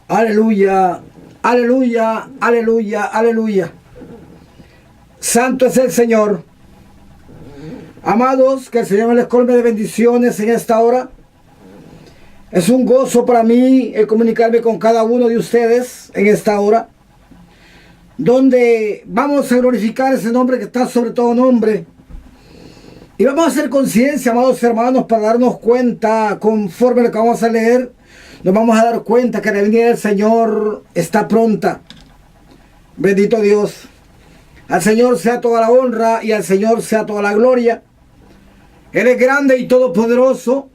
Aleluya, aleluya, aleluya, aleluya. Santo es el Señor. Amados, que el Señor les colme de bendiciones en esta hora. Es un gozo para mí el comunicarme con cada uno de ustedes en esta hora, donde vamos a glorificar ese nombre que está sobre todo nombre. Y vamos a hacer conciencia, amados hermanos, para darnos cuenta, conforme a lo que vamos a leer, nos vamos a dar cuenta que la venida del Señor está pronta. Bendito Dios. Al Señor sea toda la honra y al Señor sea toda la gloria. Él es grande y todopoderoso.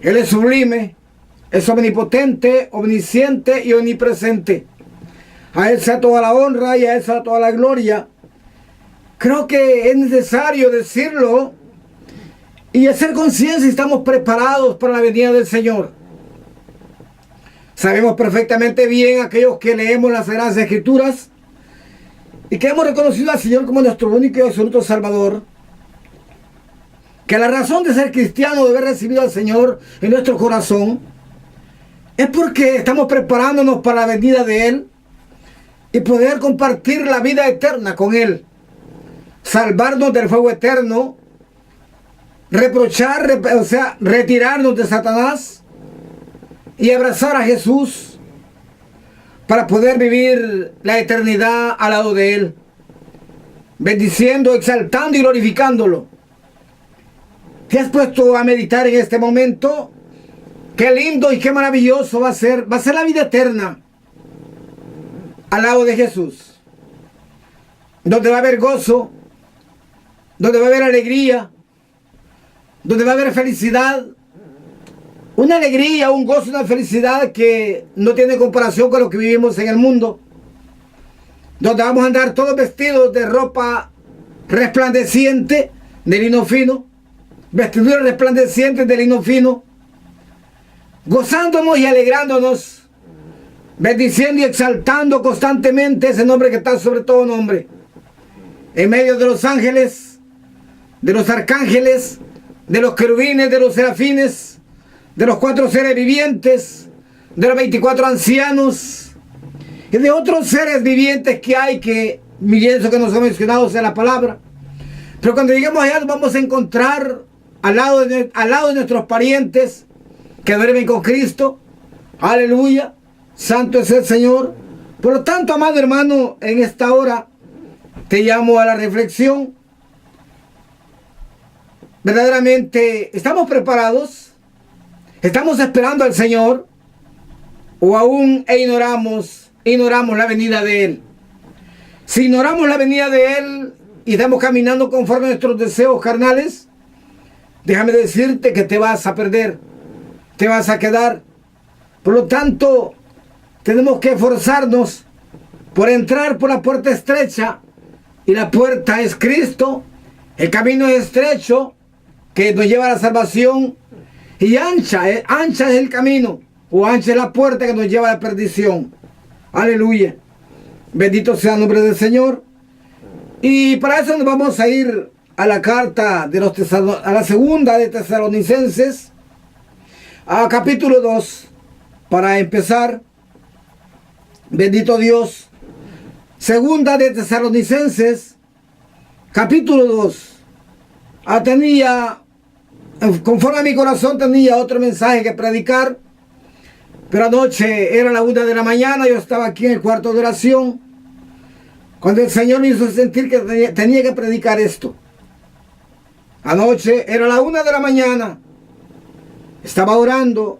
Él es sublime, es omnipotente, omnisciente y omnipresente. A Él sea toda la honra y a Él sea toda la gloria. Creo que es necesario decirlo y hacer conciencia si estamos preparados para la venida del Señor. Sabemos perfectamente bien, aquellos que leemos las Sagradas Escrituras y que hemos reconocido al Señor como nuestro único y absoluto Salvador, que la razón de ser cristiano, de haber recibido al Señor en nuestro corazón, es porque estamos preparándonos para la venida de Él y poder compartir la vida eterna con Él, salvarnos del fuego eterno, retirarnos de Satanás y abrazar a Jesús para poder vivir la eternidad al lado de Él, bendiciendo, exaltando y glorificándolo. ¿Te has puesto a meditar en este momento? Qué lindo y qué maravilloso va a ser la vida eterna al lado de Jesús, donde va a haber gozo, donde va a haber alegría, donde va a haber felicidad, una alegría, un gozo, una felicidad que no tiene comparación con lo que vivimos en el mundo, donde vamos a andar todos vestidos de ropa resplandeciente de lino fino, vestiduras resplandecientes de lino fino, gozándonos y alegrándonos, bendiciendo y exaltando constantemente ese nombre que está sobre todo nombre, en medio de los ángeles, de los arcángeles, de los querubines, de los serafines, de los 4 seres vivientes, de los 24 ancianos y de otros seres vivientes que hay que pienso que no son mencionados en la palabra. Pero cuando lleguemos allá nos vamos a encontrar al lado de nuestros parientes que duermen con Cristo. Aleluya, santo es el Señor. Por lo tanto, amado hermano, en esta hora te llamo a la reflexión. Verdaderamente, ¿estamos preparados? ¿Estamos esperando al Señor? ¿O aún ignoramos la venida de Él? Si ignoramos la venida de Él y estamos caminando conforme a nuestros deseos carnales, déjame decirte que te vas a perder, te vas a quedar. Por lo tanto, tenemos que esforzarnos por entrar por la puerta estrecha, y la puerta es Cristo. El camino es estrecho que nos lleva a la salvación, y ancha es el camino, o ancha es la puerta que nos lleva a la perdición. Aleluya, bendito sea el nombre del Señor. Y para eso nos vamos a ir a la carta de a la segunda de Tesalonicenses, a capítulo 2, para empezar. Bendito Dios. Segunda de Tesalonicenses, capítulo 2. Conforme a mi corazón tenía otro mensaje que predicar, pero anoche era la 1 de la mañana, yo estaba aquí en el cuarto de oración, cuando el Señor me hizo sentir que tenía que predicar esto. Anoche era la 1 de la mañana, estaba orando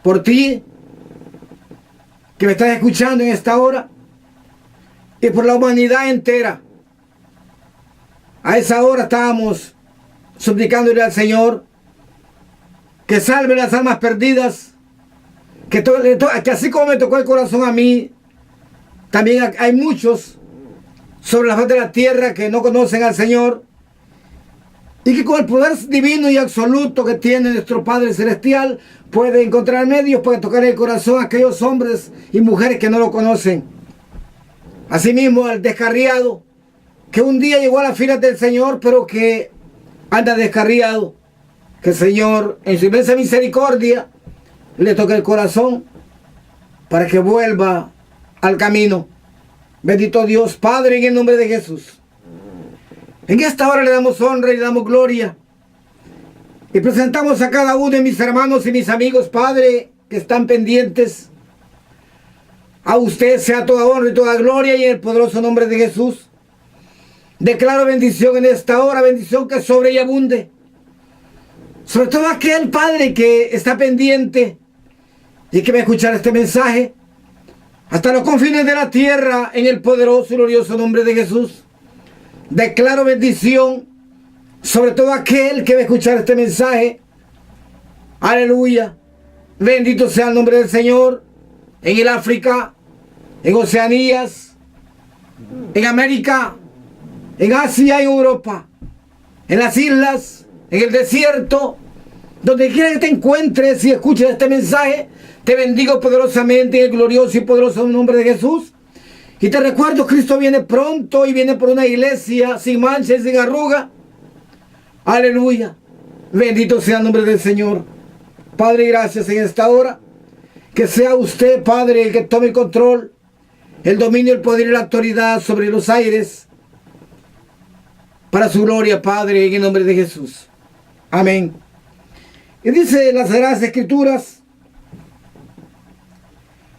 por ti, que me estás escuchando en esta hora, y por la humanidad entera. A esa hora estábamos suplicándole al Señor que salve las almas perdidas, que así como me tocó el corazón a mí, también hay muchos sobre la faz de la tierra que no conocen al Señor, y que con el poder divino y absoluto que tiene nuestro Padre Celestial puede encontrar medios para tocar el corazón a aquellos hombres y mujeres que no lo conocen. Asimismo, al descarriado que un día llegó a las filas del Señor, pero que anda descarriado, que el Señor en su inmensa misericordia le toque el corazón para que vuelva al camino. Bendito Dios, Padre, en el nombre de Jesús. En esta hora le damos honra y le damos gloria. Y presentamos a cada uno de mis hermanos y mis amigos, Padre, que están pendientes. A usted sea toda honra y toda gloria y en el poderoso nombre de Jesús. Declaro bendición en esta hora, bendición que sobre y abunde. Sobre todo aquel Padre que está pendiente y que va a escuchar este mensaje hasta los confines de la tierra en el poderoso y glorioso nombre de Jesús. Declaro bendición sobre todo aquel que va a escuchar este mensaje. Aleluya. Bendito sea el nombre del Señor. En el África, en Oceanías, en América, en Asia y Europa, en las islas, en el desierto, donde quiera que te encuentres y escuches este mensaje, te bendigo poderosamente en el glorioso y poderoso nombre de Jesús. Y te recuerdo, Cristo viene pronto y viene por una iglesia sin mancha y sin arruga. Aleluya. Bendito sea el nombre del Señor. Padre, gracias en esta hora. Que sea usted, Padre, el que tome el control, el dominio, el poder y la autoridad sobre los aires. Para su gloria, Padre, en el nombre de Jesús. Amén. Y dice las Sagradas Escrituras: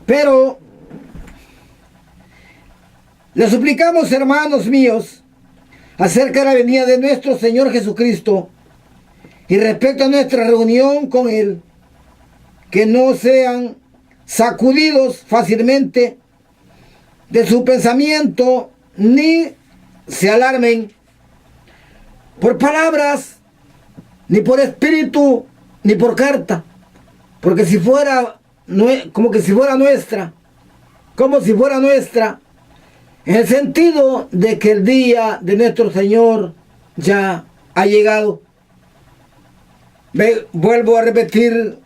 pero le suplicamos, hermanos míos, acerca de la venida de nuestro Señor Jesucristo y respecto a nuestra reunión con Él, que no sean sacudidos fácilmente de su pensamiento, ni se alarmen por palabras, ni por espíritu, ni por carta, porque si fuera como si fuera nuestra, en el sentido de que el día de nuestro Señor ya ha llegado. Vuelvo a repetir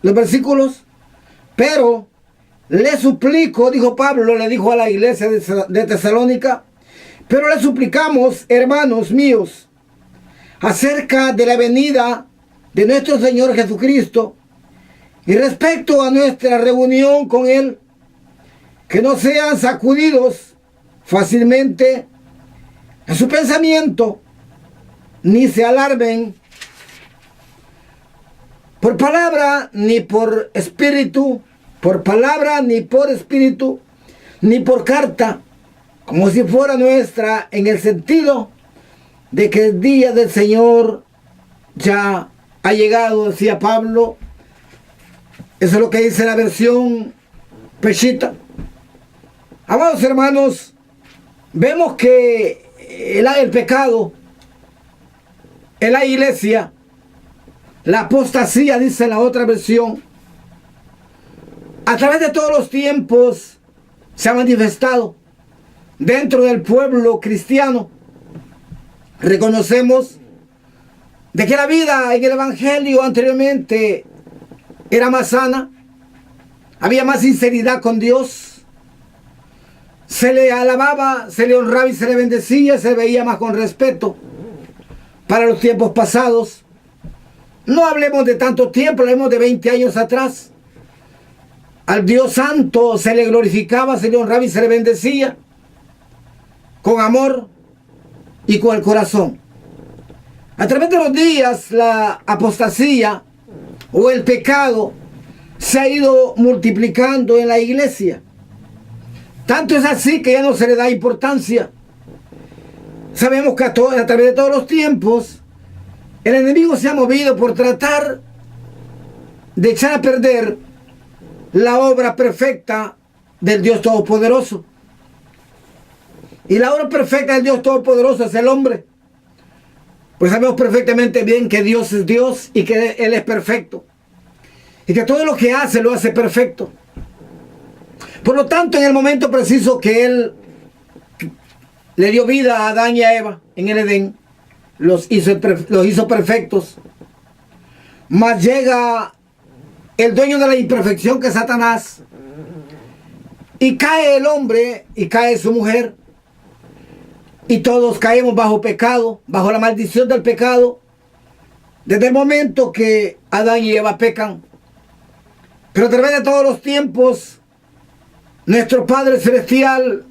los versículos. Pero le suplico, dijo Pablo, le dijo a la iglesia de Tesalónica, pero le suplicamos, hermanos míos, acerca de la venida de nuestro Señor Jesucristo y respecto a nuestra reunión con Él, que no sean sacudidos fácilmente en su pensamiento, ni se alarmen por palabra, ni por espíritu, ni por carta, como si fuera nuestra, en el sentido de que el día del Señor ya ha llegado, decía Pablo. Eso es lo que dice la versión Peshitta. Amados hermanos, vemos que el pecado en la iglesia, la apostasía, dice la otra versión, a través de todos los tiempos se ha manifestado dentro del pueblo cristiano. Reconocemos de que la vida en el Evangelio anteriormente era más sana, había más sinceridad con Dios, se le alababa, se le honraba y se le bendecía, se le veía más con respeto. Para los tiempos pasados, no hablemos de tanto tiempo, hablemos de 20 años atrás, al Dios Santo se le glorificaba, se le honraba y se le bendecía con amor y con el corazón. A través de los días, la apostasía o el pecado se ha ido multiplicando en la iglesia. Tanto es así que ya no se le da importancia. Sabemos que a través de todos los tiempos, el enemigo se ha movido por tratar de echar a perder la obra perfecta del Dios Todopoderoso. Y la obra perfecta del Dios Todopoderoso es el hombre. Pues sabemos perfectamente bien que Dios es Dios y que Él es perfecto. Y que todo lo que hace, lo hace perfecto. Por lo tanto, en el momento preciso que Él le dio vida a Adán y a Eva en el Edén, los hizo perfectos. Mas llega el dueño de la imperfección, que es Satanás, y cae el hombre y cae su mujer. Y todos caemos bajo pecado, bajo la maldición del pecado, desde el momento que Adán y Eva pecan. Pero a través de todos los tiempos, nuestro Padre Celestial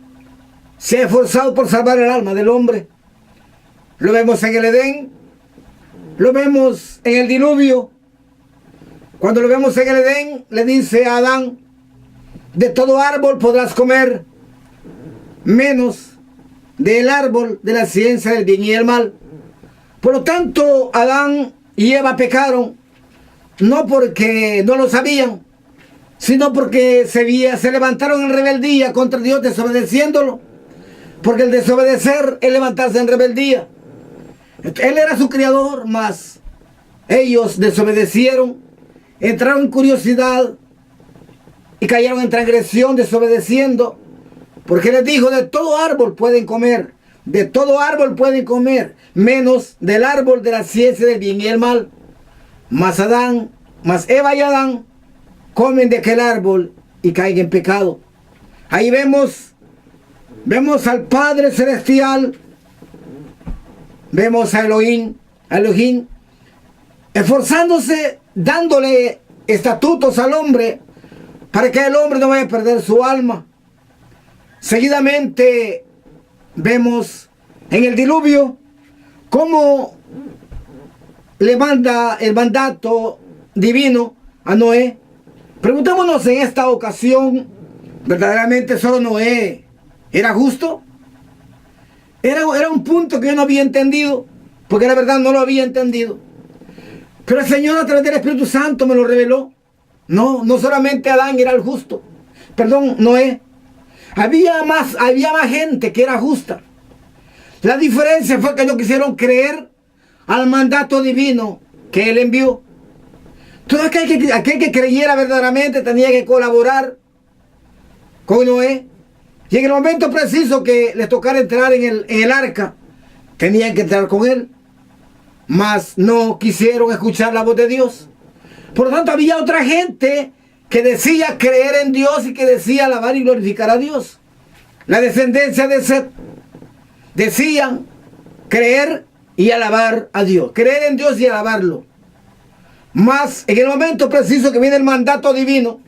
se ha esforzado por salvar el alma del hombre. Lo vemos en el Edén, lo vemos en el diluvio. Cuando lo vemos en el Edén, le dice a Adán: de todo árbol podrás comer, menos del árbol de la ciencia del bien y el mal. Por lo tanto, Adán y Eva pecaron, no porque no lo sabían, sino porque se levantaron en rebeldía contra Dios, desobedeciéndolo. Porque el desobedecer es levantarse en rebeldía. Él era su creador, mas ellos desobedecieron, entraron en curiosidad y cayeron en transgresión, desobedeciendo. Porque les dijo: de todo árbol pueden comer, de todo árbol pueden comer, menos del árbol de la ciencia del bien y el mal. Mas Eva y Adán comen de aquel árbol y caen en pecado. Ahí vemos al Padre Celestial, vemos a Elohim, esforzándose, dándole estatutos al hombre para que el hombre no vaya a perder su alma. Seguidamente vemos en el diluvio cómo le manda el mandato divino a Noé. Preguntémonos en esta ocasión, ¿verdaderamente solo Noé era justo? Era un punto que yo no había entendido, porque la verdad no lo había entendido. Pero el Señor, a través del Espíritu Santo, me lo reveló. No solamente Adán era el justo. Noé. Había más gente que era justa. La diferencia fue que no quisieron creer al mandato divino que Él envió. Todo aquel que creyera verdaderamente tenía que colaborar con Noé. Y en el momento preciso que les tocara entrar en el arca, tenían que entrar con Él. Mas no quisieron escuchar la voz de Dios. Por lo tanto, había otra gente que decía creer en Dios y que decía alabar y glorificar a Dios. La descendencia de Set decían creer y alabar a Dios. Creer en Dios y alabarlo. Mas en el momento preciso que viene el mandato divino,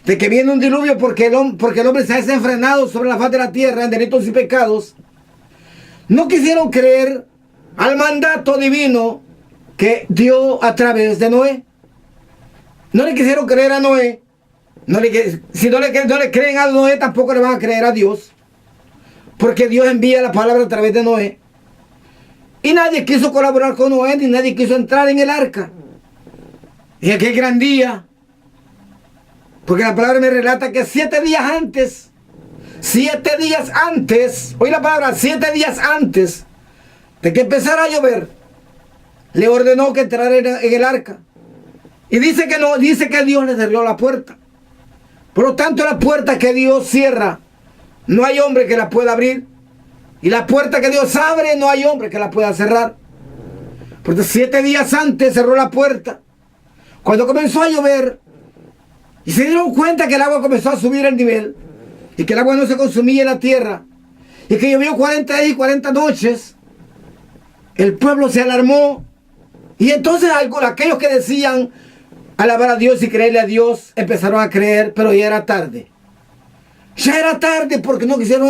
de que viene un diluvio porque el hombre se ha desenfrenado sobre la faz de la tierra en delitos y pecados, no quisieron creer al mandato divino que dio a través de Noé. No le quisieron creer a Noé. Si no le creen a Noé, tampoco le van a creer a Dios, porque Dios envía la palabra a través de Noé. Y nadie quiso colaborar con Noé, ni nadie quiso entrar en el arca. Y aquel gran día, porque la palabra me relata que 7 días antes, oí la palabra, 7 días antes de que empezara a llover, le ordenó que entrara en el arca. Y dice que Dios le cerró la puerta. Por lo tanto, la puerta que Dios cierra, no hay hombre que la pueda abrir. Y la puerta que Dios abre, no hay hombre que la pueda cerrar. Porque 7 días antes cerró la puerta. Cuando comenzó a llover, y se dieron cuenta que el agua comenzó a subir el nivel, y que el agua no se consumía en la tierra, y que llovió 40 días y 40 noches, el pueblo se alarmó. Y entonces aquellos que decían alabar a Dios y creerle a Dios empezaron a creer, pero ya era tarde. Ya era tarde porque no quisieron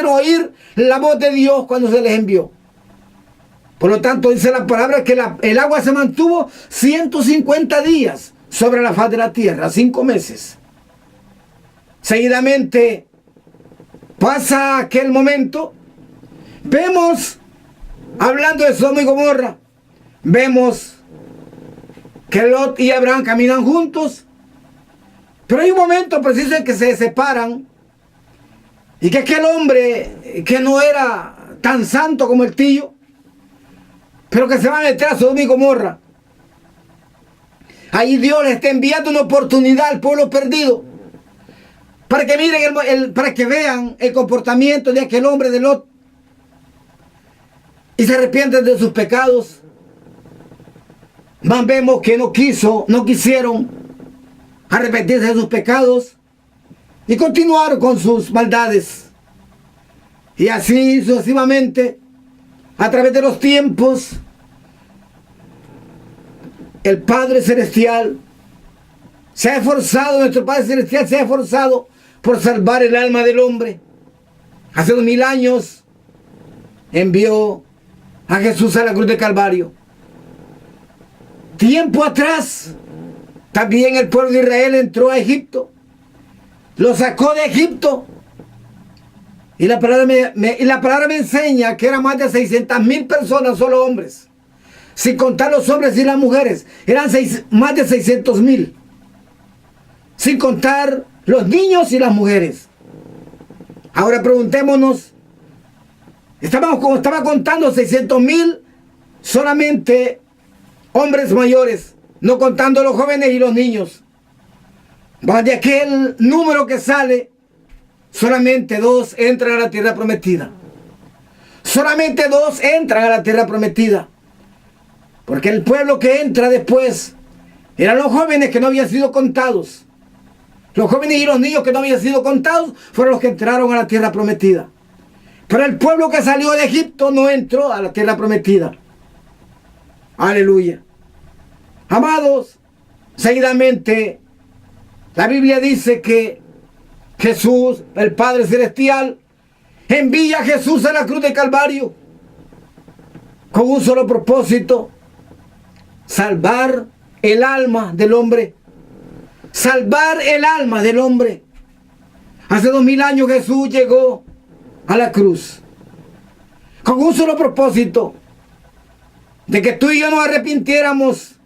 oír la voz de Dios cuando se les envió. Por lo tanto, dice la palabra que el agua se mantuvo 150 días sobre la faz de la tierra, 5 meses. Seguidamente pasa aquel momento. Vemos, hablando de Sodoma y Gomorra, vemos que Lot y Abraham caminan juntos. Pero hay un momento preciso en que se separan y que aquel hombre que no era tan santo como el tío, pero que se va a meter a Sodoma y Gomorra, ahí Dios le está enviando una oportunidad al pueblo perdido para que miren, para que vean el comportamiento de aquel hombre de Lot y se arrepienten de sus pecados. Más vemos que no quisieron arrepentirse de sus pecados y continuaron con sus maldades. Y así sucesivamente, a través de los tiempos, el Padre Celestial se ha esforzado, nuestro Padre Celestial se ha esforzado por salvar el alma del hombre. Hace 2000 años envió a Jesús a la cruz de Calvario. Tiempo atrás, también el pueblo de Israel entró a Egipto. Lo sacó de Egipto. Y la palabra me enseña que eran más de 600,000 personas, solo hombres. Sin contar los hombres y las mujeres. Eran más de 600,000. Sin contar los niños y las mujeres. Ahora preguntémonos. Estaba contando 600,000 solamente hombres mayores. No contando los jóvenes y los niños. Más de aquel número que sale, solamente 2 entran a la tierra prometida. Solamente 2 entran a la tierra prometida. Porque el pueblo que entra después eran los jóvenes que no habían sido contados. Los jóvenes y los niños que no habían sido contados fueron los que entraron a la tierra prometida. Pero el pueblo que salió de Egipto no entró a la tierra prometida. Aleluya. Amados, seguidamente la Biblia dice que Jesús, el Padre Celestial, envía a Jesús a la cruz de Calvario con un solo propósito: salvar el alma del hombre. Salvar el alma del hombre. Hace 2000 años Jesús llegó a la cruz con un solo propósito: de que tú y yo nos arrepintiéramos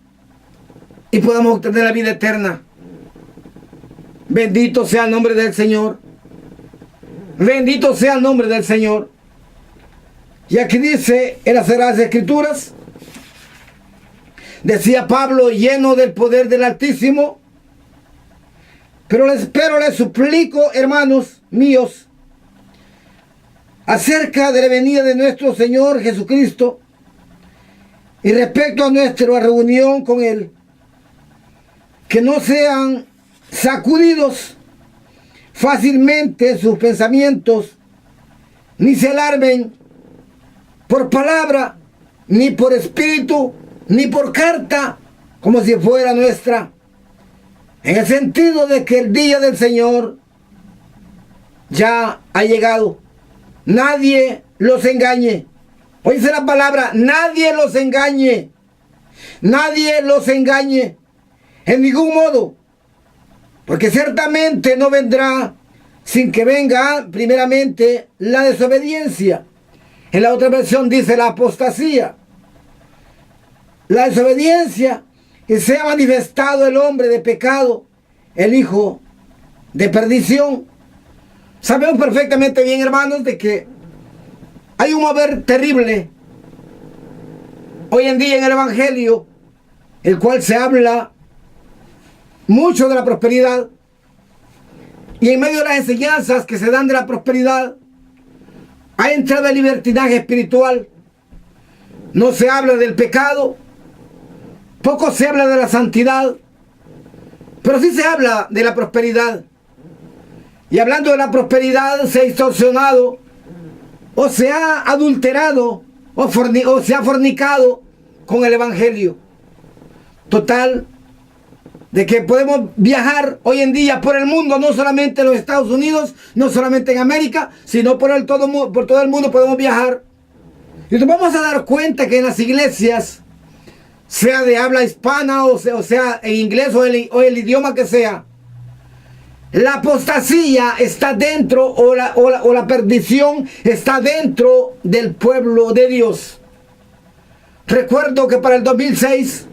y podamos obtener la vida eterna. Bendito sea el nombre del Señor. Bendito sea el nombre del Señor. Y aquí dice en las Sagradas Escrituras, decía Pablo, lleno del poder del Altísimo: pero les suplico, hermanos míos, acerca de la venida de nuestro Señor Jesucristo y respecto a nuestra reunión con Él, que no sean sacudidos fácilmente sus pensamientos, ni se alarmen por palabra, ni por espíritu, ni por carta, como si fuera nuestra, en el sentido de que el día del Señor ya ha llegado. Nadie los engañe. Oíse la palabra: nadie los engañe. Nadie los engañe en ningún modo. Porque ciertamente no vendrá sin que venga primeramente la desobediencia. En la otra versión dice la apostasía. La desobediencia, y sea manifestado el hombre de pecado, el hijo de perdición. Sabemos perfectamente bien, hermanos, de que hay un mover terrible hoy en día en el Evangelio, el cual se habla mucho de la prosperidad, y en medio de las enseñanzas que se dan de la prosperidad ha entrado el libertinaje espiritual. No se habla del pecado, poco se habla de la santidad, pero sí se habla de la prosperidad. Y hablando de la prosperidad, se ha distorsionado o se ha adulterado o se ha fornicado con el Evangelio. Total, de que podemos viajar hoy en día por el mundo, no solamente en los Estados Unidos, no solamente en América, sino por todo el mundo podemos viajar. Y nos vamos a dar cuenta que en las iglesias, sea de habla hispana o sea en inglés o el idioma que sea, la apostasía está dentro, o la perdición está dentro del pueblo de Dios. Recuerdo que para el 2006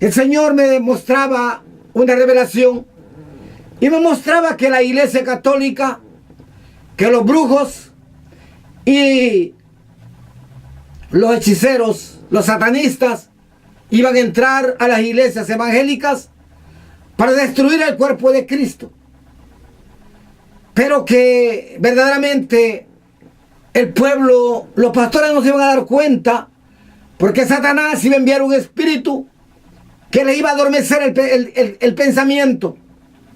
el Señor me mostraba una revelación y me mostraba que la Iglesia Católica, que los brujos y los hechiceros, los satanistas, iban a entrar a las iglesias evangélicas para destruir el cuerpo de Cristo. Pero que verdaderamente el pueblo, los pastores no se iban a dar cuenta, porque Satanás iba a enviar un espíritu que les iba a adormecer el pensamiento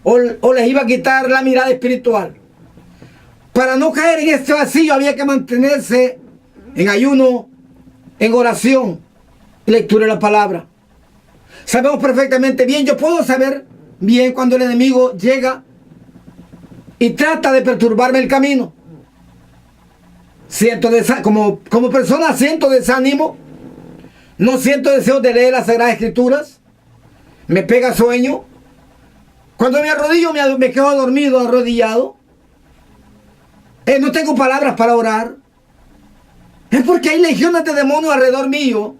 o les iba a quitar la mirada espiritual. Para no caer en este vacío había que mantenerse en ayuno, en oración y lectura de la palabra. Sabemos perfectamente bien, yo puedo saber bien cuando el enemigo llega y trata de perturbarme el camino. Como persona siento desánimo, no siento deseo de leer las Sagradas Escrituras, me pega sueño. Cuando me arrodillo me quedo dormido, arrodillado. No tengo palabras para orar. Es porque hay legiones de demonios alrededor mío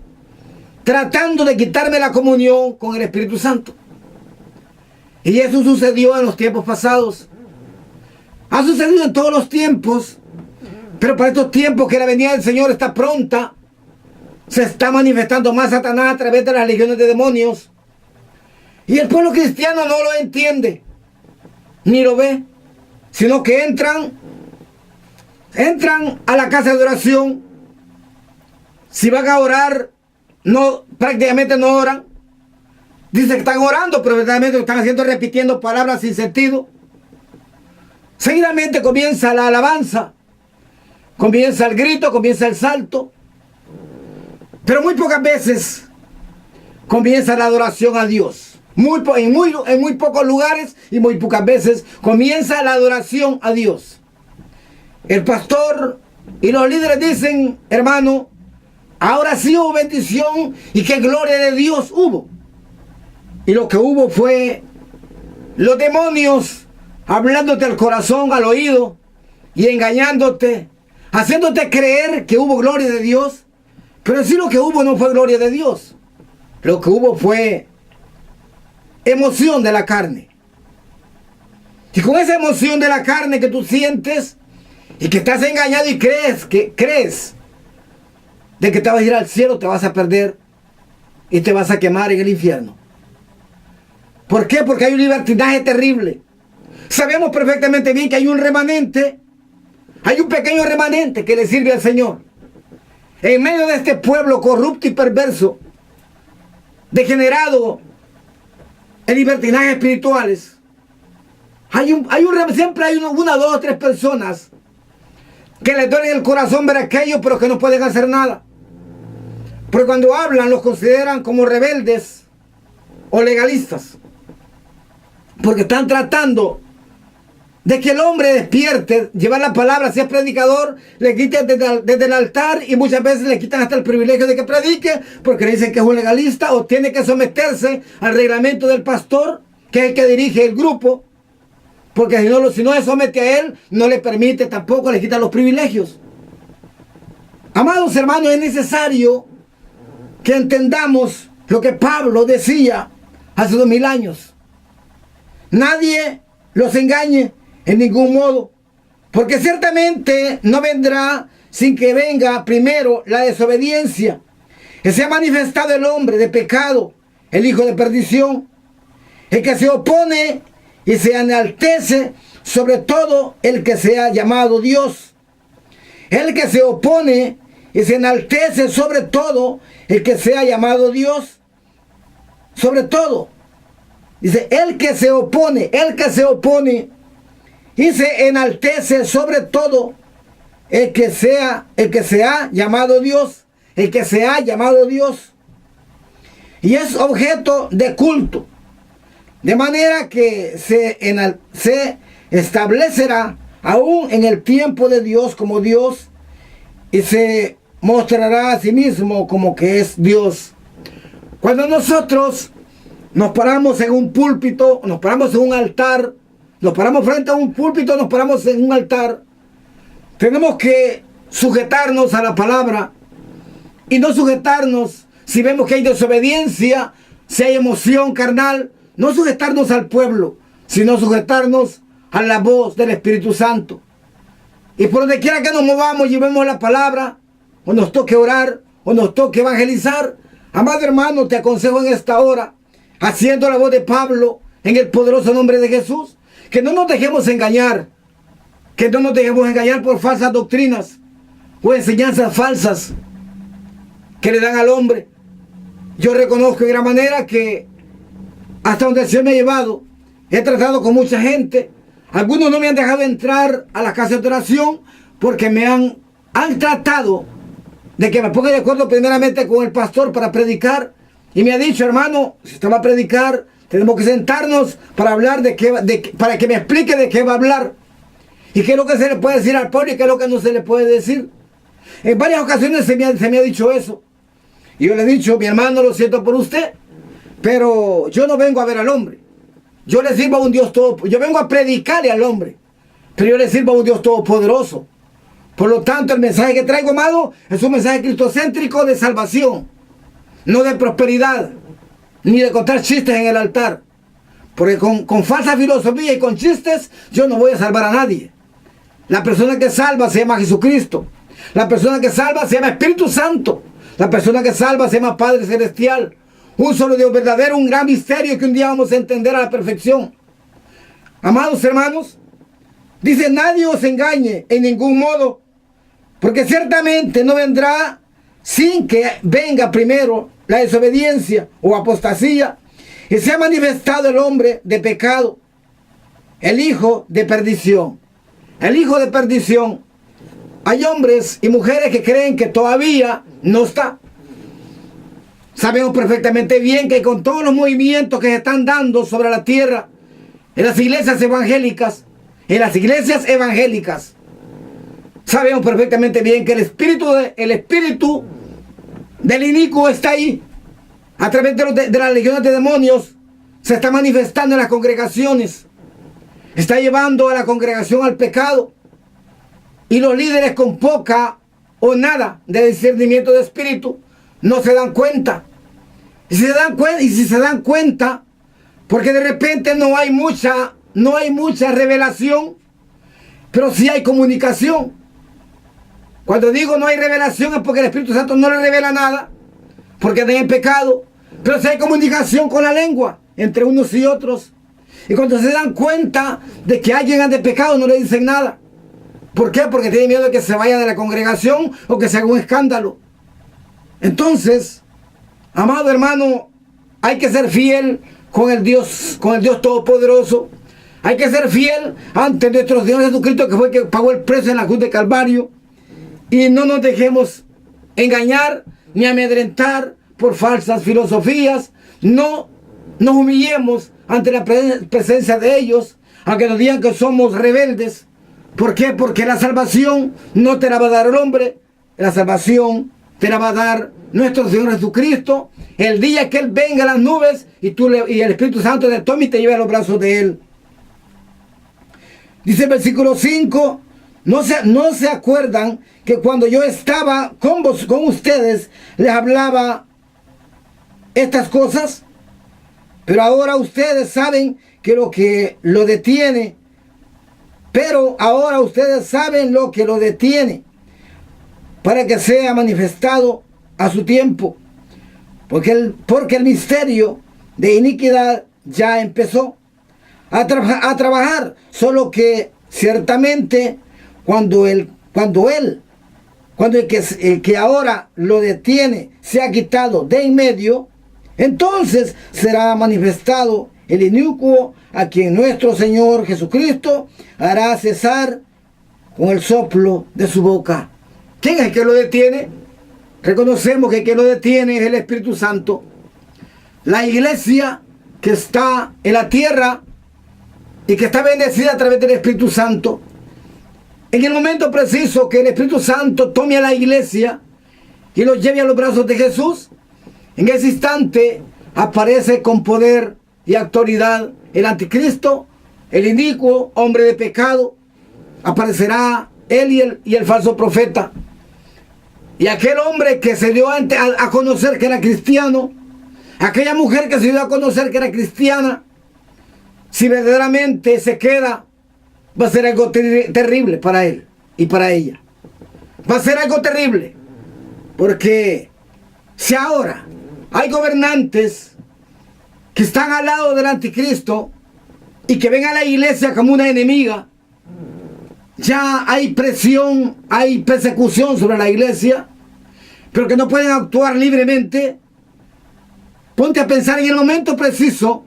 tratando de quitarme la comunión con el Espíritu Santo. Y eso sucedió en los tiempos pasados. Ha sucedido en todos los tiempos. Pero para estos tiempos que la venida del Señor está pronta, se está manifestando más Satanás a través de las legiones de demonios. Y el pueblo cristiano no lo entiende, ni lo ve, sino que entran a la casa de oración. Si van a orar, prácticamente no oran. Dicen que están orando, pero verdaderamente lo están haciendo repitiendo palabras sin sentido. Seguidamente comienza la alabanza, comienza el grito, comienza el salto. Pero muy pocas veces comienza la adoración a Dios. En muy pocos lugares y muy pocas veces comienza la adoración a Dios. El pastor y los líderes dicen, hermano, ahora sí hubo bendición y qué gloria de Dios hubo. Y lo que hubo fue los demonios hablándote al corazón, al oído y engañándote, haciéndote creer que hubo gloria de Dios. Pero sí, lo que hubo no fue gloria de Dios. Lo que hubo fue emoción de la carne. Y con esa emoción de la carne que tú sientes y que estás engañado y crees de que te vas a ir al cielo, te vas a perder y te vas a quemar en el infierno. ¿Por qué? Porque hay un libertinaje terrible. Sabemos perfectamente bien que hay un remanente, hay un pequeño remanente que le sirve al Señor. En medio de este pueblo corrupto y perverso, degenerado en libertinajes espirituales, siempre hay una, dos o tres personas que les duele el corazón ver aquello, pero que no pueden hacer nada. Porque cuando hablan los consideran como rebeldes o legalistas. Porque están tratando de que el hombre despierte, llevar la palabra, sea predicador, le quiten desde el altar y muchas veces le quitan hasta el privilegio de que predique porque le dicen que es un legalista o tiene que someterse al reglamento del pastor, que es el que dirige el grupo, porque si no se somete a él, no le permite, tampoco le quitan los privilegios. Amados hermanos, es necesario que entendamos lo que Pablo decía hace 2000 años. Nadie los engañe en ningún modo, porque ciertamente no vendrá sin que venga primero la desobediencia, que se ha manifestado el hombre de pecado, el hijo de perdición, el que se opone y se enaltece sobre todo el que sea llamado Dios. El que se opone y se enaltece sobre todo el que sea llamado Dios. Sobre todo, dice, el que se opone y se enaltece sobre todo el que se ha llamado Dios, el que se ha llamado Dios, y es objeto de culto, de manera que se establecerá aún en el tiempo de Dios como Dios y se mostrará a sí mismo como que es Dios. Cuando nosotros nos paramos en un púlpito, nos paramos en un altar, nos paramos frente a un púlpito, nos paramos en un altar, tenemos que sujetarnos a la palabra y no sujetarnos si vemos que hay desobediencia, si hay emoción carnal, no sujetarnos al pueblo, sino sujetarnos a la voz del Espíritu Santo. Y por donde quiera que nos movamos, llevemos la palabra, o nos toque orar, o nos toque evangelizar. Amado hermano, te aconsejo en esta hora, haciendo la voz de Pablo, en el poderoso nombre de Jesús, que no nos dejemos engañar, por falsas doctrinas o enseñanzas falsas que le dan al hombre. Yo reconozco en gran manera que hasta donde el Señor me ha llevado, he tratado con mucha gente. Algunos no me han dejado entrar a las casas de oración porque me han tratado de que me ponga de acuerdo primeramente con el pastor para predicar. Y me ha dicho, hermano, si usted va a predicar, Tenemos que sentarnos para hablar para que me explique de qué va a hablar. Y qué es lo que se le puede decir al pueblo y qué es lo que no se le puede decir. En varias ocasiones se me ha dicho eso. Y yo le he dicho, mi hermano, lo siento por usted, pero yo no vengo a ver al hombre. Yo le sirvo a un Dios todo. Yo vengo a predicarle al hombre, pero yo le sirvo a un Dios todopoderoso. Por lo tanto, el mensaje que traigo, amado, es un mensaje cristocéntrico de salvación, no de prosperidad, ni de contar chistes en el altar. Porque con falsa filosofía y con chistes, yo no voy a salvar a nadie. La persona que salva se llama Jesucristo. La persona que salva se llama Espíritu Santo. La persona que salva se llama Padre Celestial. Un solo Dios verdadero, un gran misterio que un día vamos a entender a la perfección. Amados hermanos, dice, nadie os engañe en ningún modo, porque ciertamente no vendrá sin que venga primero la desobediencia o apostasía y se ha manifestado el hombre de pecado, el hijo de perdición. El hijo de perdición. Hay hombres y mujeres que creen que todavía no está. Sabemos perfectamente bien que con todos los movimientos que se están dando sobre la tierra, en las iglesias evangélicas, sabemos perfectamente bien que el espíritu del inicuo está ahí. A través de las legiones de demonios se está manifestando en las congregaciones. Está llevando a la congregación al pecado. Y los líderes con poca o nada de discernimiento de espíritu no se dan cuenta. Y si se dan cuenta, porque de repente no hay mucha revelación, pero sí hay comunicación. Cuando digo no hay revelación es porque el Espíritu Santo no le revela nada, porque están en pecado, pero sí hay comunicación con la lengua entre unos y otros. Y cuando se dan cuenta de que alguien anda de pecado, no le dicen nada. ¿Por qué? Porque tienen miedo de que se vaya de la congregación o que se haga un escándalo. Entonces, amado hermano, hay que ser fiel con el Dios Todopoderoso. Hay que ser fiel ante nuestro Señor Jesucristo, que fue el que pagó el precio en la cruz de Calvario. Y no nos dejemos engañar ni amedrentar por falsas filosofías. No nos humillemos ante la presencia de ellos, aunque nos digan que somos rebeldes. ¿Por qué? Porque la salvación no te la va a dar el hombre. La salvación te la va a dar nuestro Señor Jesucristo el día que Él venga a las nubes y el Espíritu Santo te tome y te lleve a los brazos de Él. Dice el versículo 5, no se acuerdan que cuando yo estaba con ustedes les hablaba estas cosas, pero ahora ustedes saben que lo detiene. Pero ahora ustedes saben lo que lo detiene, para que sea manifestado a su tiempo, porque el misterio de iniquidad ya empezó a trabajar, solo que ciertamente cuando el que ahora lo detiene se ha quitado de en medio, entonces será manifestado el inicuo, a quien nuestro Señor Jesucristo hará cesar con el soplo de su boca. ¿Quién es el que lo detiene? Reconocemos que el que lo detiene es el Espíritu Santo. La iglesia que está en la tierra y que está bendecida a través del Espíritu Santo, en el momento preciso que el Espíritu Santo tome a la iglesia y lo lleve a los brazos de Jesús, en ese instante aparece con poder y autoridad el anticristo, el inicuo, hombre de pecado. Aparecerá él y el falso profeta. Y aquel hombre que se dio a conocer que era cristiano, aquella mujer que se dio a conocer que era cristiana, si verdaderamente se queda, va a ser algo terrible para él y para ella. Va a ser algo terrible. Porque si ahora hay gobernantes que están al lado del anticristo y que ven a la iglesia como una enemiga, ya hay presión, hay persecución sobre la iglesia, pero que no pueden actuar libremente. Ponte a pensar en el momento preciso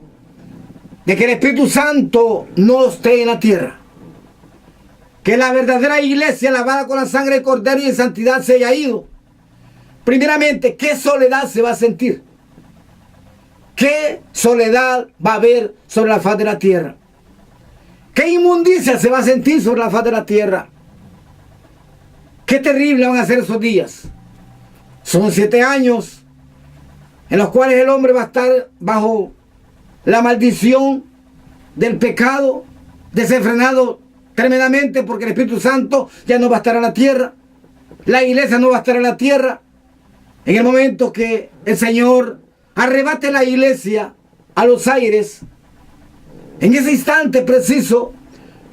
de que el Espíritu Santo no esté en la tierra, que la verdadera iglesia lavada con la sangre del Cordero y en santidad se haya ido. Primeramente, ¿qué soledad se va a sentir? ¿qué soledad va a haber sobre la faz de la tierra? ¿Qué inmundicia se va a sentir sobre la faz de la tierra? Qué terrible van a ser esos días. Son 7 años en los cuales el hombre va a estar bajo la maldición del pecado, desenfrenado tremendamente, porque el Espíritu Santo ya no va a estar en la tierra. La iglesia no va a estar en la tierra. En el momento que el Señor arrebate la iglesia a los aires, en ese instante preciso,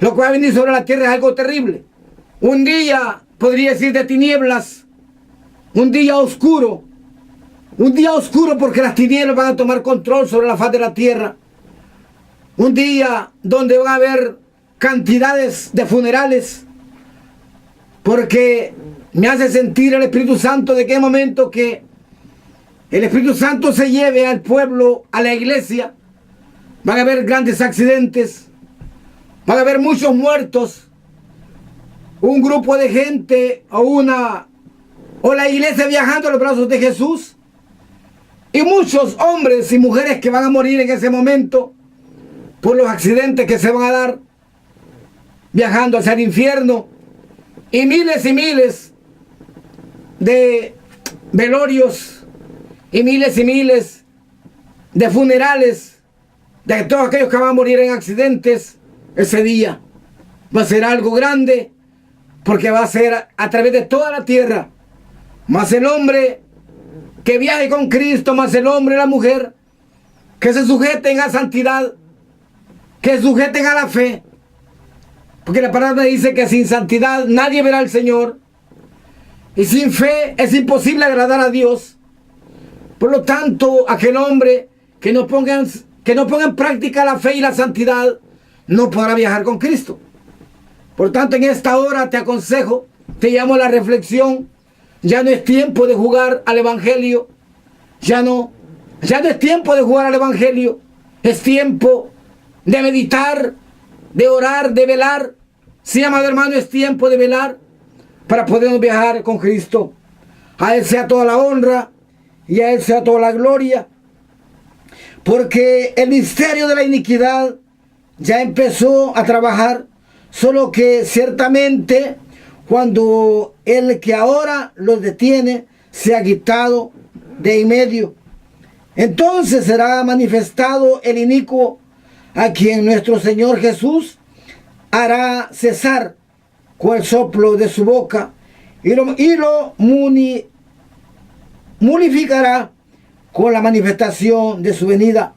lo que va a venir sobre la tierra es algo terrible. Un día, podría decir, de tinieblas, un día oscuro porque las tinieblas van a tomar control sobre la faz de la tierra. Un día donde van a haber cantidades de funerales, porque me hace sentir el Espíritu Santo de que el momento que el Espíritu Santo se lleve al pueblo, a la iglesia, van a haber grandes accidentes, van a haber muchos muertos, un grupo de gente o la iglesia viajando a los brazos de Jesús, y muchos hombres y mujeres que van a morir en ese momento por los accidentes que se van a dar viajando hacia el infierno, y miles de velorios y miles de funerales de todos aquellos que van a morir en accidentes. Ese día va a ser algo grande, porque va a ser a través de toda la tierra. Más el hombre que viaje con Cristo, más el hombre y la mujer que se sujeten a santidad, que se sujeten a la fe, porque la palabra dice que sin santidad nadie verá al Señor, y sin fe es imposible agradar a Dios. Por lo tanto, aquel hombre que no ponga en práctica la fe y la santidad no podrá viajar con Cristo. Por tanto, en esta hora te aconsejo, te llamo a la reflexión. Ya no es tiempo de jugar al Evangelio. Ya no es tiempo de jugar al Evangelio. Es tiempo de meditar, de orar, de velar. Sí, amado hermano, es tiempo de velar para poder viajar con Cristo. A Él sea toda la honra y a Él sea toda la gloria. Porque el misterio de la iniquidad ya empezó a trabajar, solo que ciertamente cuando el que ahora los detiene se ha quitado de en medio, entonces será manifestado el inicuo, a quien nuestro Señor Jesús hará cesar con el soplo de su boca y lo munificará con la manifestación de su venida.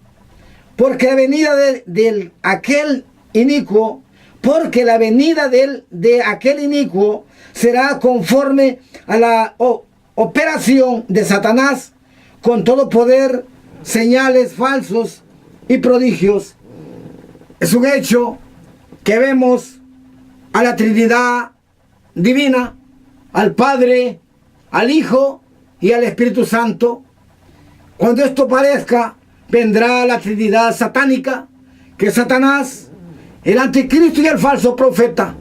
Porque la venida de aquel inicuo será conforme a la operación de Satanás, con todo poder, señales falsos y prodigios. Es un hecho que vemos a la Trinidad divina, al Padre, al Hijo y al Espíritu Santo. Cuando esto parezca, vendrá la Trinidad satánica, que es Satanás, el anticristo y el falso profeta.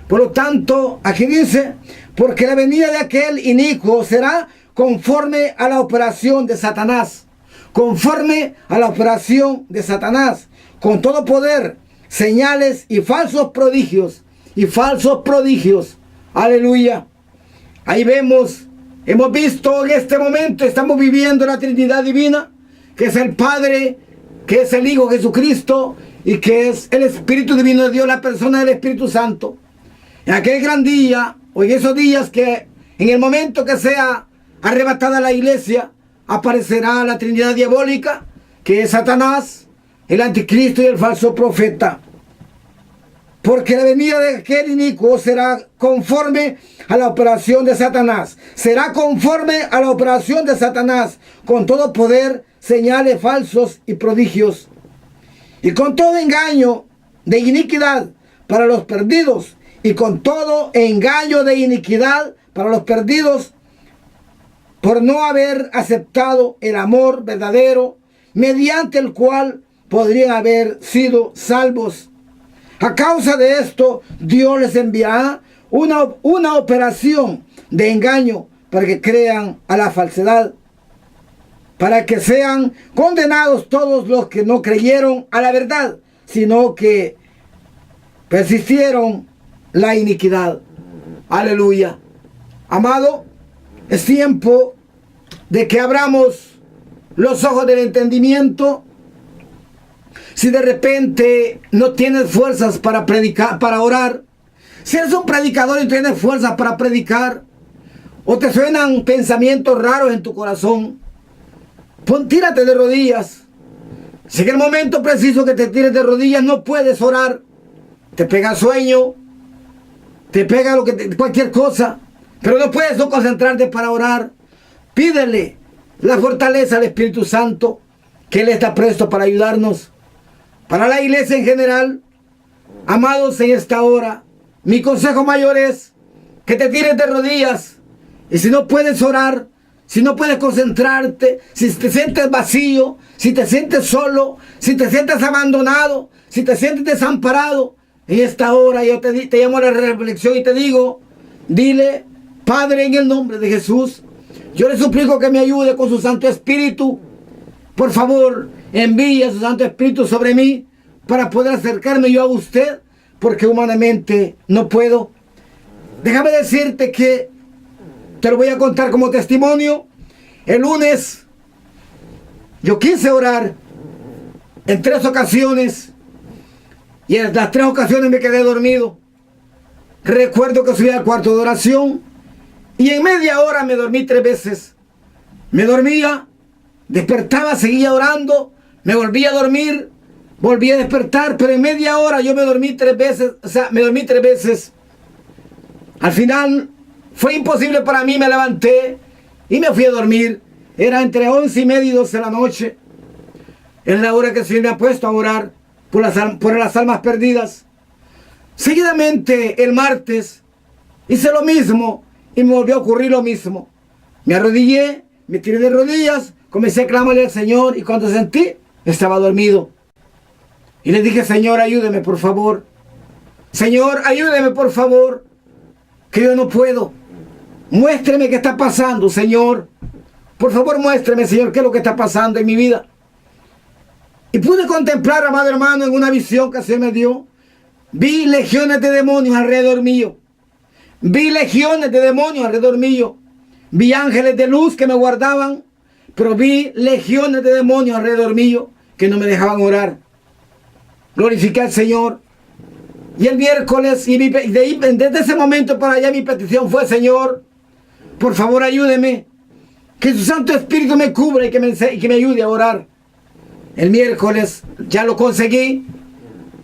Por lo tanto, aquí dice, porque la venida de aquel inicuo será conforme a la operación de Satanás, conforme a la operación de Satanás, con todo poder, señales y falsos prodigios, aleluya. Ahí hemos visto en este momento, estamos viviendo la Trinidad divina, que es el Padre, que es el Hijo Jesucristo y que es el Espíritu Divino de Dios, la persona del Espíritu Santo. En aquel gran día, o en esos días que en el momento que sea arrebatada la iglesia, aparecerá la Trinidad diabólica, que es Satanás, el anticristo y el falso profeta. Porque la venida de aquel inicuo será conforme a la operación de Satanás. Será conforme a la operación de Satanás, con todo poder, señales falsos y prodigios, y con todo engaño de iniquidad para los perdidos, y con todo engaño de iniquidad para los perdidos, por no haber aceptado el amor verdadero, mediante el cual podrían haber sido salvos. A causa de esto, Dios les enviará una operación de engaño para que crean a la falsedad. para que sean condenados todos los que no creyeron a la verdad, sino que persistieron la iniquidad. Aleluya. Amado, es tiempo de que abramos los ojos del entendimiento. Si de repente no tienes fuerzas para predicar, para orar, si eres un predicador y tienes fuerzas para predicar, o te suenan pensamientos raros en tu corazón, tírate de rodillas. Si en el momento preciso que te tires de rodillas no puedes orar, te pega sueño, te pega cualquier cosa, pero no puedes no concentrarte para orar, pídele la fortaleza al Espíritu Santo, que Él está presto para ayudarnos. Para la iglesia en general, amados, en esta hora, mi consejo mayor es que te tires de rodillas. Y si no puedes orar, si no puedes concentrarte, si te sientes vacío, si te sientes solo, si te sientes abandonado, si te sientes desamparado, en esta hora yo te llamo a la reflexión y te digo, dile: Padre, en el nombre de Jesús, yo le suplico que me ayude con su Santo Espíritu. Por favor, envíe a su Santo Espíritu sobre mí para poder acercarme yo a usted, porque humanamente no puedo. Déjame decirte que te lo voy a contar como testimonio. El lunes yo quise orar en 3 ocasiones y en las 3 ocasiones me quedé dormido. Recuerdo que subí al cuarto de oración y en media hora me dormí 3 veces. Me dormía, despertaba, seguía orando, me volvía a dormir, volvía a despertar, pero en media hora yo me dormí 3 veces, me dormí 3 veces. Al final fue imposible para mí, me levanté y me fui a dormir. Era entre 11:30 y 12 de la noche. Es la hora que el Señor me ha puesto a orar por las almas perdidas. Seguidamente, el martes, hice lo mismo y me volvió a ocurrir lo mismo. Me arrodillé, me tiré de rodillas, comencé a clamarle al Señor y cuando sentí, estaba dormido. Y le dije: Señor, ayúdeme por favor. Señor, ayúdeme por favor, que yo no puedo. Muéstreme qué está pasando, Señor. Por favor, muéstreme, Señor, qué es lo que está pasando en mi vida. Y pude contemplar, amado hermano, en una visión que se me dio. Vi legiones de demonios alrededor mío. Vi legiones de demonios alrededor mío. Vi ángeles de luz que me guardaban, pero vi legiones de demonios alrededor mío que no me dejaban orar. Glorifiqué al Señor. Y el miércoles, desde ese momento para allá, mi petición fue: Señor, por favor, ayúdeme. Que su Santo Espíritu me cubra y que me ayude a orar. El miércoles ya lo conseguí.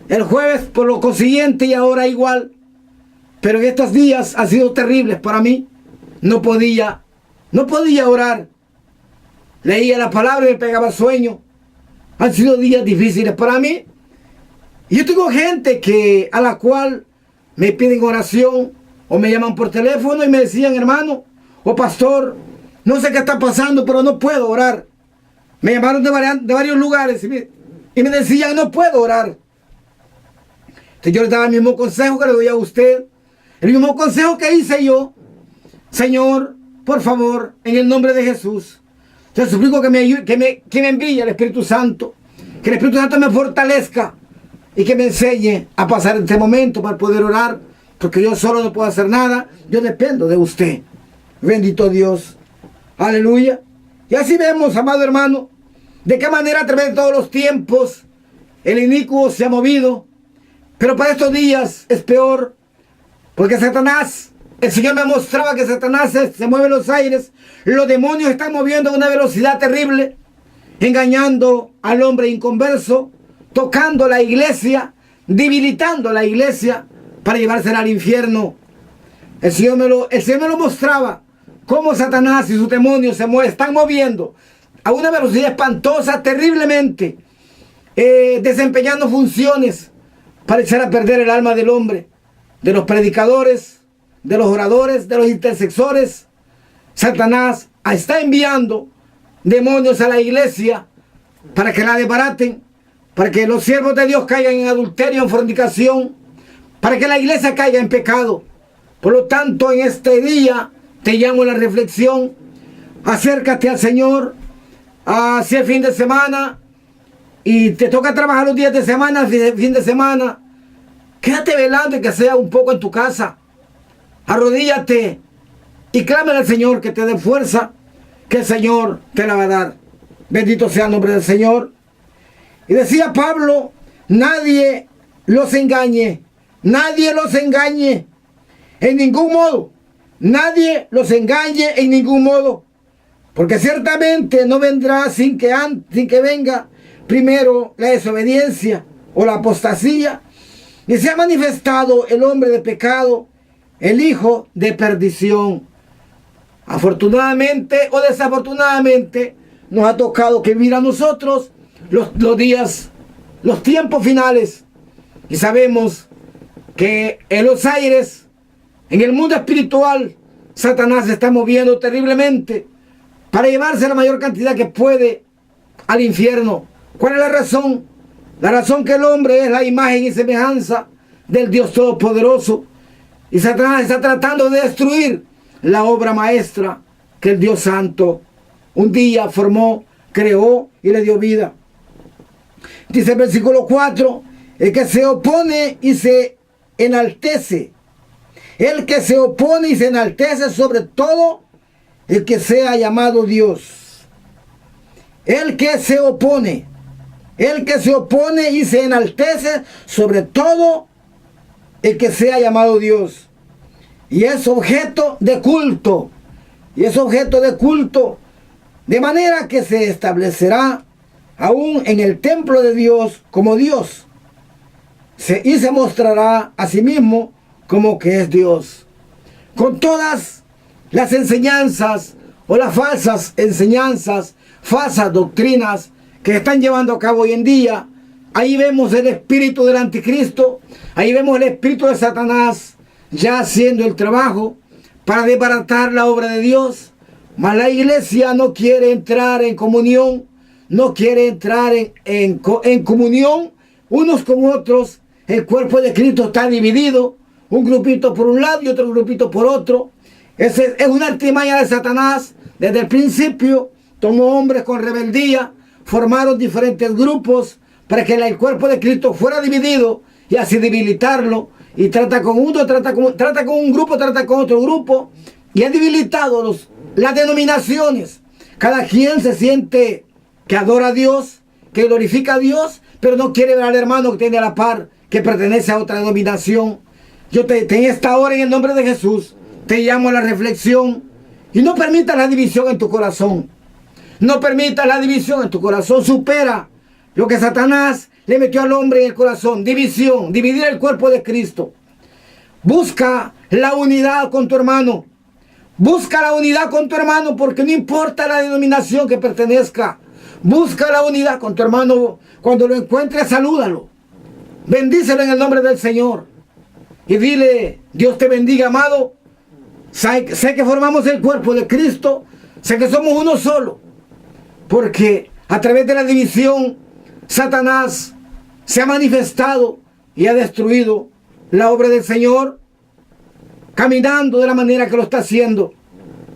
El jueves por lo consiguiente y ahora igual. Pero en estos días han sido terribles para mí. No podía orar. Leía la palabra y me pegaba sueño. Han sido días difíciles para mí. Y yo tengo gente a la cual me piden oración o me llaman por teléfono y me decían: hermano o pastor, no sé qué está pasando, pero no puedo orar. Me llamaron de varios lugares y me decían: no puedo orar. Entonces yo les daba el mismo consejo que le doy a usted, el mismo consejo que hice yo. Señor, por favor, en el nombre de Jesús, te suplico que me envíe el Espíritu Santo, que el Espíritu Santo me fortalezca y que me enseñe a pasar este momento para poder orar, porque yo solo no puedo hacer nada, yo dependo de usted. Bendito Dios. Aleluya. Y así vemos, amado hermano, de qué manera a través de todos los tiempos el inicuo se ha movido. Pero para estos días es peor, porque Satanás, el Señor me mostraba que Satanás se mueve en los aires. Los demonios están moviendo a una velocidad terrible, engañando al hombre inconverso, tocando la iglesia, debilitando la iglesia para llevársela al infierno. El Señor me lo mostraba, cómo Satanás y sus demonios están moviendo a una velocidad espantosa, terriblemente, desempeñando funciones para echar a perder el alma del hombre, de los predicadores, de los oradores, de los intercesores. Satanás está enviando demonios a la iglesia para que la desbaraten, para que los siervos de Dios caigan en adulterio, en fornicación, para que la iglesia caiga en pecado. Por lo tanto, en este día te llamo a la reflexión. Acércate al Señor, si es fin de semana y te toca trabajar los días de semana, fin de semana, quédate velando y que sea un poco en tu casa. Arrodíllate y clámale al Señor que te dé fuerza, que el Señor te la va a dar. Bendito sea el nombre del Señor. Y decía Pablo, nadie los engañe, nadie los engañe en ningún modo, nadie los engañe en ningún modo, porque ciertamente no vendrá sin que venga primero la desobediencia o la apostasía, y se ha manifestado el hombre de pecado, el hijo de perdición. Afortunadamente o desafortunadamente nos ha tocado que vivir a nosotros los días, los tiempos finales, y sabemos que en los aires, en el mundo espiritual, Satanás se está moviendo terriblemente para llevarse la mayor cantidad que puede al infierno. ¿Cuál es la razón? La razón que el hombre es la imagen y semejanza del Dios Todopoderoso, y Satanás está tratando de destruir la obra maestra que el Dios Santo un día formó, creó y le dio vida. Dice el versículo 4, el que se opone y se enaltece, el que se opone y se enaltece sobre todo el que sea llamado Dios. El que se opone y se enaltece sobre todo el que sea llamado Dios. Y es objeto de culto. De manera que se establecerá aún en el templo de Dios como Dios. Y se mostrará a sí mismo como que es Dios. Con todas las enseñanzas o las falsas enseñanzas, falsas doctrinas que están llevando a cabo hoy en día, ahí vemos el espíritu del anticristo, ahí vemos el espíritu de Satanás ya haciendo el trabajo para desbaratar la obra de Dios. Mas la iglesia no quiere entrar en comunión, no quiere entrar en comunión unos con otros. El cuerpo de Cristo está dividido, un grupito por un lado y otro grupito por otro. Es una artimaña de Satanás. Desde el principio tomó hombres con rebeldía, formaron diferentes grupos para que el cuerpo de Cristo fuera dividido y así debilitarlo. Y trata con uno, trata con un grupo, trata con otro grupo, y ha debilitado las denominaciones. Cada quien se siente que adora a Dios, que glorifica a Dios, pero no quiere ver al hermano que tiene a la par, que pertenece a otra denominación. Yo en esta hora, en el nombre de Jesús, te llamo a la reflexión, y no permitas la división en tu corazón. No permitas la división en tu corazón. Supera lo que Satanás le metió al hombre en el corazón. División, dividir el cuerpo de Cristo. Busca la unidad con tu hermano. Busca la unidad con tu hermano, porque no importa la denominación que pertenezca. Busca la unidad con tu hermano. Cuando lo encuentres, salúdalo. Bendícelo en el nombre del Señor. Y dile, Dios te bendiga, amado. Sé que formamos el cuerpo de Cristo. Sé que somos uno solo. Porque a través de la división, Satanás se ha manifestado y ha destruido la obra del Señor, caminando de la manera que lo está haciendo,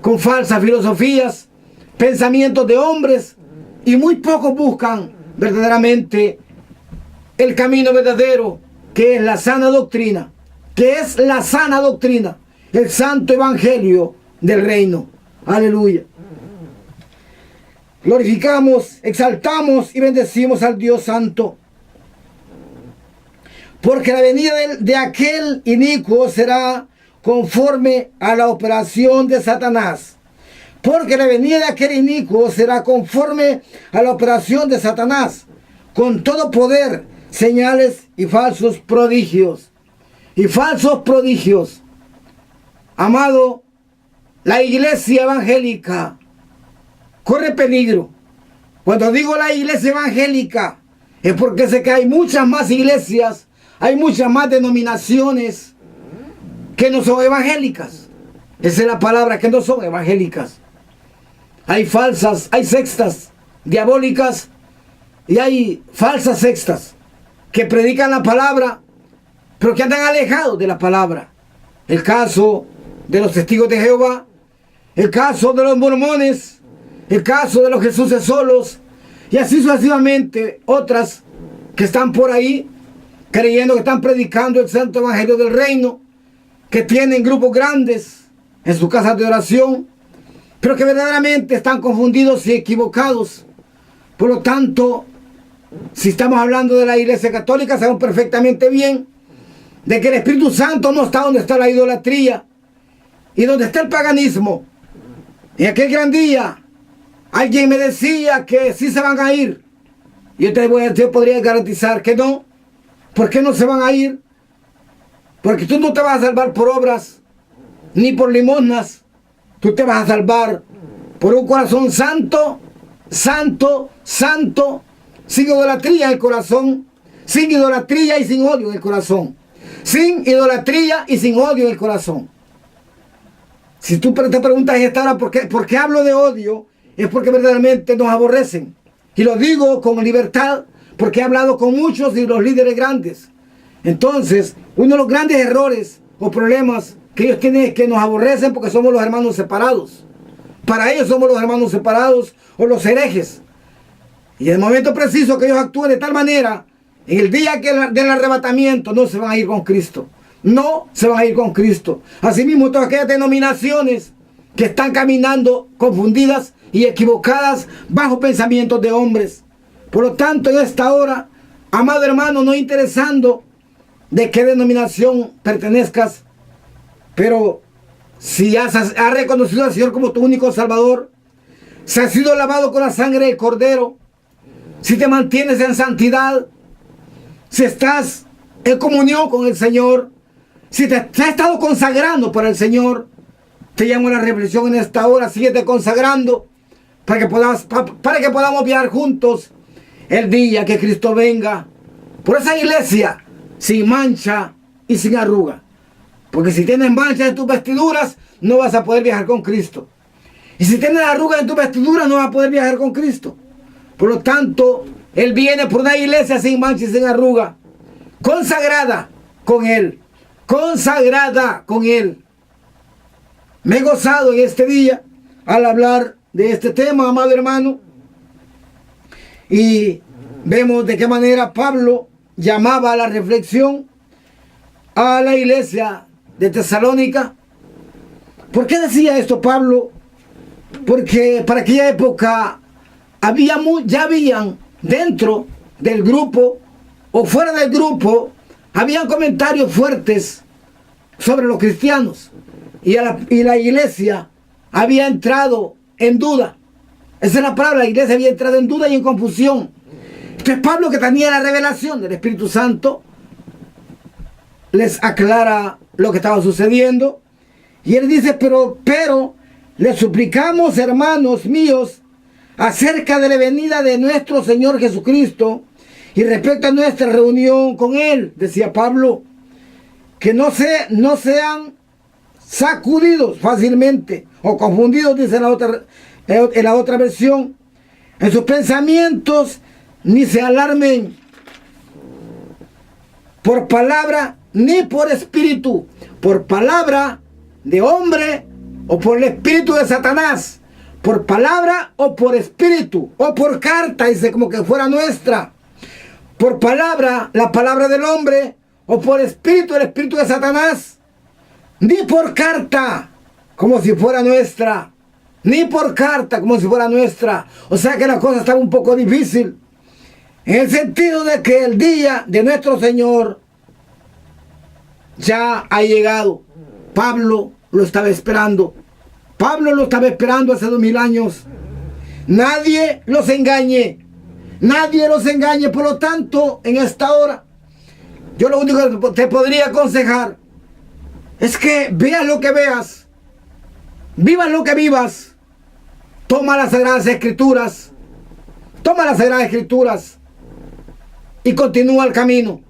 con falsas filosofías, pensamientos de hombres, y muy pocos buscan verdaderamente el camino verdadero, que es la sana doctrina, el santo evangelio del reino. Aleluya. Glorificamos, exaltamos y bendecimos al Dios Santo. Porque la venida de aquel inicuo será conforme a la operación de Satanás. Porque la venida de aquel inicuo será conforme a la operación de Satanás, con todo poder, señales y falsos prodigios. Amado, la iglesia evangélica corre peligro. Cuando digo la iglesia evangélica, es porque sé que hay muchas más iglesias, hay muchas más denominaciones que no son evangélicas. Esa es la palabra, que no son evangélicas. Hay falsas, hay sectas diabólicas y hay falsas sectas que predican la palabra, pero que andan alejados de la palabra. El caso de los testigos de Jehová, el caso de los mormones, el caso de los Jesús solos, y así sucesivamente otras que están por ahí creyendo que están predicando el santo evangelio del reino, que tienen grupos grandes en sus casas de oración, pero que verdaderamente están confundidos y equivocados. Por lo tanto, si estamos hablando de la Iglesia Católica, sabemos perfectamente bien de que el Espíritu Santo no está donde está la idolatría y donde está el paganismo. En aquel gran día, alguien me decía que sí se van a ir. Y yo podría garantizar que no. ¿Por qué no se van a ir? Porque tú no te vas a salvar por obras, ni por limosnas. Tú te vas a salvar por un corazón santo, santo, santo, sin idolatría en el corazón, sin idolatría y sin odio en el corazón. Sin idolatría y sin odio en el corazón. Si tú te preguntas en esta hora ¿por qué hablo de odio? Es porque verdaderamente nos aborrecen. Y lo digo con libertad porque he hablado con muchos de los líderes grandes. Entonces, uno de los grandes errores o problemas que ellos tienen es que nos aborrecen porque somos los hermanos separados. Para ellos somos los hermanos separados o los herejes. Y en el momento preciso que ellos actúen de tal manera, en el día del arrebatamiento no se van a ir con Cristo. No se van a ir con Cristo. Asimismo, todas aquellas denominaciones que están caminando confundidas y equivocadas bajo pensamientos de hombres. Por lo tanto, en esta hora, amado hermano, no interesando de qué denominación pertenezcas, pero si has reconocido al Señor como tu único Salvador, si has sido lavado con la sangre del Cordero, si te mantienes en santidad, si estás en comunión con el Señor, si te has estado consagrando por el Señor, te llamo a la reflexión en esta hora. Síguete consagrando para que podamos viajar juntos el día que Cristo venga por esa iglesia sin mancha y sin arruga. Porque si tienes manchas en tus vestiduras, no vas a poder viajar con Cristo. Y si tienes arrugas en tus vestiduras, no vas a poder viajar con Cristo. Por lo tanto, Él viene por una iglesia sin mancha y sin arruga, consagrada con Él, consagrada con Él. Me he gozado en este día al hablar de este tema, amado hermano. Y vemos de qué manera Pablo llamaba a la reflexión a la iglesia de Tesalónica. ¿Por qué decía esto Pablo? Porque para aquella época ya habían dentro del grupo o fuera del grupo, habían comentarios fuertes sobre los cristianos. Y la iglesia había entrado en duda. Esa es la palabra, la iglesia había entrado en duda y en confusión. Entonces Pablo, que tenía la revelación del Espíritu Santo, les aclara lo que estaba sucediendo. Y él dice, pero les suplicamos, hermanos míos, acerca de la venida de nuestro Señor Jesucristo y respecto a nuestra reunión con Él, decía Pablo, que no sean sacudidos fácilmente o confundidos, dice en la otra versión, en sus pensamientos, ni se alarmen por palabra ni por espíritu, por palabra de hombre o por el espíritu de Satanás, por palabra o por espíritu o por carta, dice como que fuera nuestra, por palabra, la palabra del hombre, o por espíritu, el espíritu de Satanás, ni por carta como si fuera nuestra, ni por carta como si fuera nuestra. O sea que la cosa estaba un poco difícil, en el sentido de que el día de nuestro Señor ya ha llegado. Pablo lo estaba esperando. Pablo lo estaba esperando hace 2000 años. Nadie los engañe. Nadie los engañe. Por lo tanto, en esta hora, yo lo único que te podría aconsejar es que veas lo que veas, vivas lo que vivas. Toma las Sagradas Escrituras. Toma las Sagradas Escrituras y continúa el camino.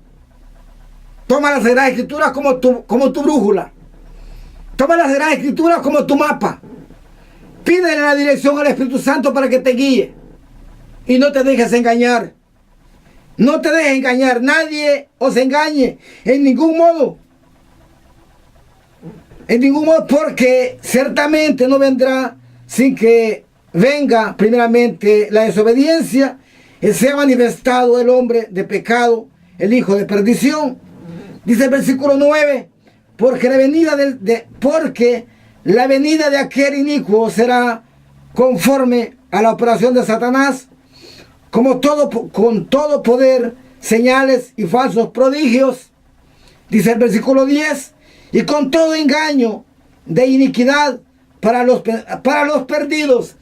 Toma las Sagradas Escrituras como tu brújula. Toma las Sagradas Escrituras como tu mapa. Pídele la dirección al Espíritu Santo para que te guíe. Y no te dejes engañar. No te dejes engañar. Nadie os engañe. En ningún modo. En ningún modo, porque ciertamente no vendrá sin que venga primeramente la desobediencia y sea manifestado el hombre de pecado, el hijo de perdición. Dice el versículo 9, porque la venida de aquel inicuo será conforme a la operación de Satanás, con todo poder, señales y falsos prodigios. Dice el versículo 10, y con todo engaño de iniquidad para los perdidos.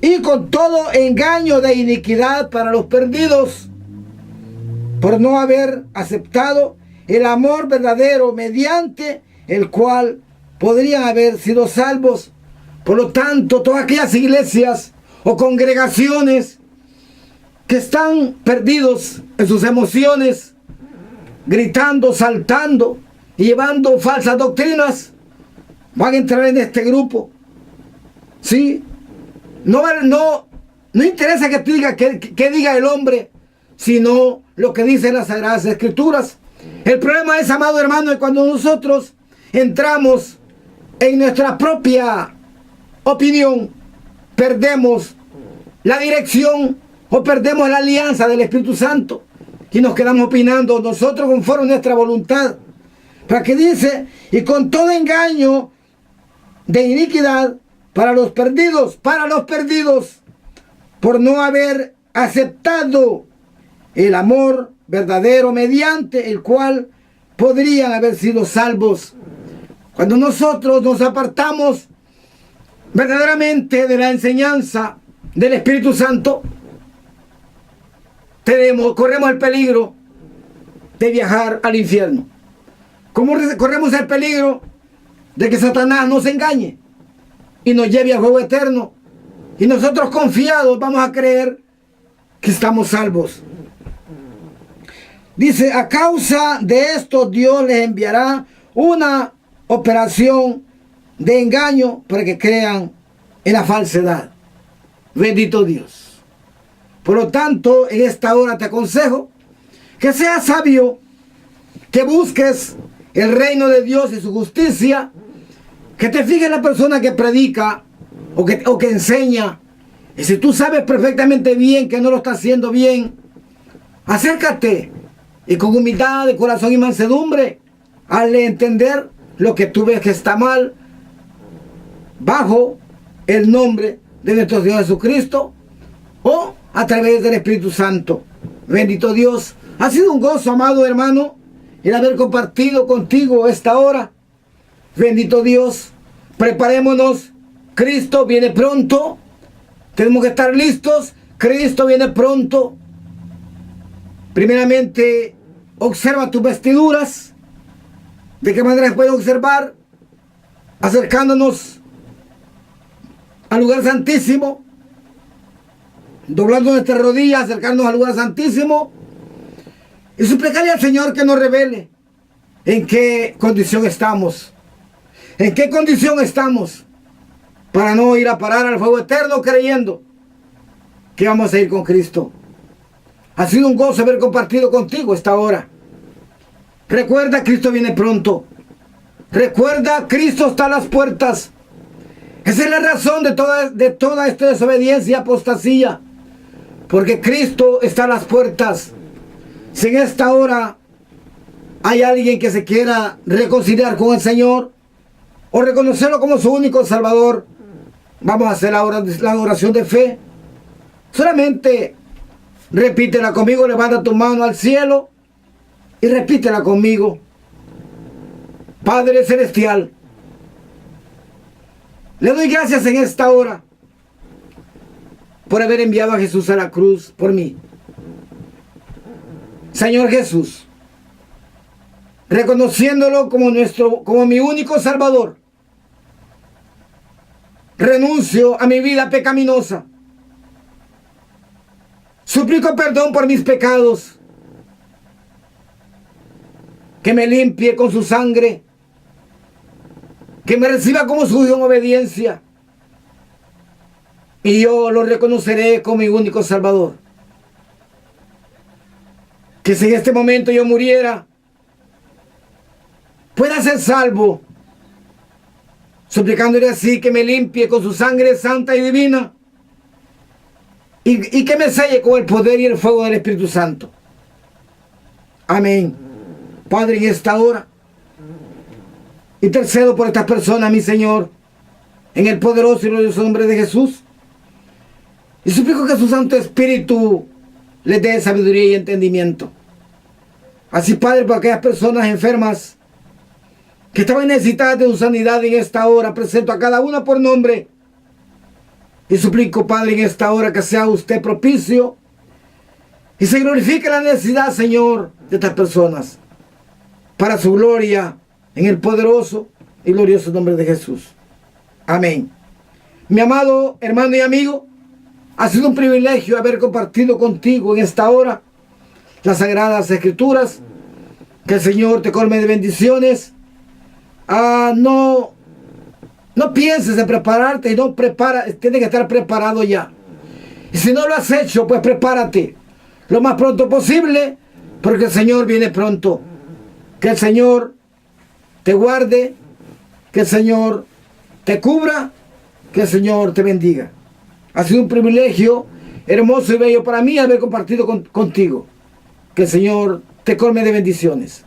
Y con todo engaño de iniquidad para los perdidos, por no haber aceptado el amor verdadero mediante el cual podrían haber sido salvos. Por lo tanto, todas aquellas iglesias o congregaciones que están perdidos en sus emociones, gritando, saltando y llevando falsas doctrinas, van a entrar en este grupo. ¿Sí? No interesa que diga que diga el hombre, sino lo que dicen las Sagradas Escrituras. El problema es, amado hermano, que cuando nosotros entramos en nuestra propia opinión, perdemos la dirección o perdemos la alianza del Espíritu Santo y nos quedamos opinando nosotros conforme a nuestra voluntad. Para que dice, y con todo engaño de iniquidad para los perdidos, por no haber aceptado el amor verdadero mediante el cual podrían haber sido salvos. Cuando nosotros nos apartamos verdaderamente de la enseñanza del Espíritu Santo, corremos el peligro de viajar al infierno. Corremos el peligro de que Satanás nos engañe y nos lleve al fuego eterno, y nosotros confiados vamos a creer que estamos salvos. Dice, a causa de esto Dios les enviará una operación de engaño para que crean en la falsedad. Bendito Dios. Por lo tanto, en esta hora te aconsejo que seas sabio, que busques el reino de Dios y su justicia, que te fijes en la persona que predica o que enseña. Y si tú sabes perfectamente bien que no lo está haciendo bien, acércate y con humildad de corazón y mansedumbre, hazle entender lo que tú ves que está mal, bajo el nombre de nuestro Señor Jesucristo o a través del Espíritu Santo. Bendito Dios. Ha sido un gozo, amado hermano, el haber compartido contigo esta hora. Bendito Dios. Preparémonos. Cristo viene pronto. Tenemos que estar listos. Cristo viene pronto. Primeramente, observa tus vestiduras. ¿De qué manera se puede observar? Acercándonos al lugar santísimo, doblando nuestras rodillas, acercándonos al lugar santísimo y suplicarle al Señor que nos revele en qué condición estamos. ¿En qué condición estamos? Para no ir a parar al fuego eterno creyendo que vamos a ir con Cristo. Ha sido un gozo haber compartido contigo esta hora. Recuerda, Cristo viene pronto. Recuerda, Cristo está a las puertas. Esa es la razón de toda esta desobediencia y apostasía. Porque Cristo está a las puertas. Si en esta hora hay alguien que se quiera reconciliar con el Señor o reconocerlo como su único Salvador, vamos a hacer la oración de fe. Solamente repítela conmigo, levanta tu mano al cielo y repítela conmigo. Padre Celestial, le doy gracias en esta hora por haber enviado a Jesús a la cruz por mí. Señor Jesús, reconociéndolo como mi único Salvador, renuncio a mi vida pecaminosa. Suplico perdón por mis pecados, que me limpie con su sangre, que me reciba como su hijo en obediencia, y yo lo reconoceré como mi único Salvador. Que si en este momento yo muriera, pueda ser salvo suplicándole así que me limpie con su sangre santa y divina y que me selle con el poder y el fuego del Espíritu Santo. Amén. Padre, en esta hora intercedo por estas personas, mi Señor, en el poderoso y glorioso nombre de Jesús, y suplico que su Santo Espíritu les dé sabiduría y entendimiento. Así, Padre, para aquellas personas enfermas que estaban necesitadas de su sanidad en esta hora, presento a cada una por nombre y suplico, Padre, en esta hora que sea usted propicio y se glorifique la necesidad, Señor, de estas personas, para su gloria, en el poderoso y glorioso nombre de Jesús. Amén. Mi amado hermano y amigo, ha sido un privilegio haber compartido contigo en esta hora las Sagradas Escrituras. Que el Señor te colme de bendiciones. No pienses en prepararte y tienes que estar preparado ya. Y si no lo has hecho, pues prepárate lo más pronto posible, porque el Señor viene pronto. Que el Señor te guarde, que el Señor te cubra, que el Señor te bendiga. Ha sido un privilegio hermoso y bello para mí haber compartido contigo. Que el Señor te colme de bendiciones.